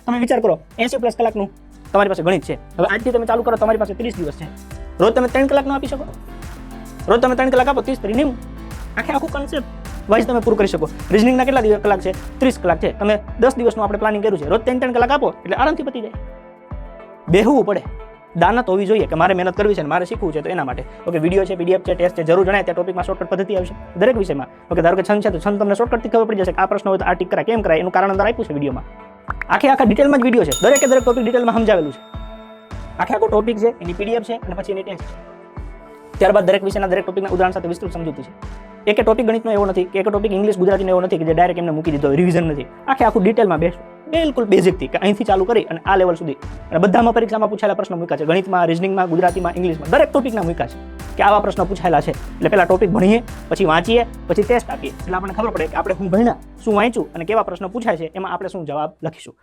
તમે વિચાર કરો 80+ કલાકનું તમારી પાસે ગણિત છે. હવે આજથી તમે ચાલુ કરો, તમારી પાસે 30 દિવસ છે. રોજ તમે 3 કલાકનો આપી શકો? રોજ તમે 3 કલાક આપો, 30 × 90. આખું કન્સેપ્ટ વાઇઝ તમે પૂરું કરી શકો. રિઝનિંગના કેટલા કલાક છે? 30 કલાક છે. તમે 10 દિવસનું આપણે પ્લાનિંગ કર્યું છે. રોજ 3 કલાક આપો એટલે આરામથી પતી જાય. બેહવું પડે, દાનત હોવી જોઈએ કે મારે મહેનત કરવી છે અને મારે શીખવું છે. તો એના માટે ઓકે, વિડીયો છે, PDF છે, ટેસ્ટ છે, જરૂર જણાય ત્યાં ટોપિકમાં શોર્ટકટ પદ્ધતિ આવશે દરેક વિષયમાં. ઓકે, ધારો કે છંદ છે તો છંદ તમને શોર્ટકટથી ખબર પડી જશે કે આ પ્રશ્ન હોય તો આ ટીક કરાય, કેમ કરાય એનું કારણ અંદર આપ્યું છે વિડીયોમાં. આખા ડિટેલમાં જ વિડીયો છે, દરેક ટોપિક ડિટેલમાં સમજાવેલું છે. આખો ટોપિક છે, એની PDF છે અને પછી એની ટેસ્ટ છે. ત્યારબાદ દરેક વિષયના દરેક ટોપિકના ઉદાહરણ સાથે વિસ્તૃત સમજૂતી છે. એક ટોપિક ગણિતનો એવો નથી કે એક ટોપિક ઇંગ્લિશ ગુજરાતીનો એવો નથી કે જે ડાયરેક્ટ એમને મૂકી દીધો, રિવિઝન નથી. આખું ડિટેલમાં બેસવું, બિલકુલ બેઝિકથી કે અહીંથી ચાલુ કરી અને આ લેવલ સુધી. અને બધામાં પરીક્ષામાં પૂછાયેલા પ્રશ્નો મૂક્યા છે. ગણિતમાં, રિઝનિંગમાં, ગુજરાતીમાં, ઇંગ્લિશમાં દરેક ટોપિકના મૂક્યા છે કે આવા પ્રશ્નો પૂછાયેલા છે. એટલે પહેલા ટોપિક ભણીએ, પછી વાંચીએ, પછી ટેસ્ટ આપીએ. એટલે આપણને ખબર પડે કે આપણે શું ભણ્યા, શું વાંચ્યું અને કેવા પ્રશ્નો પૂછાય છે, એમાં આપણે શું જવાબ લખીશું.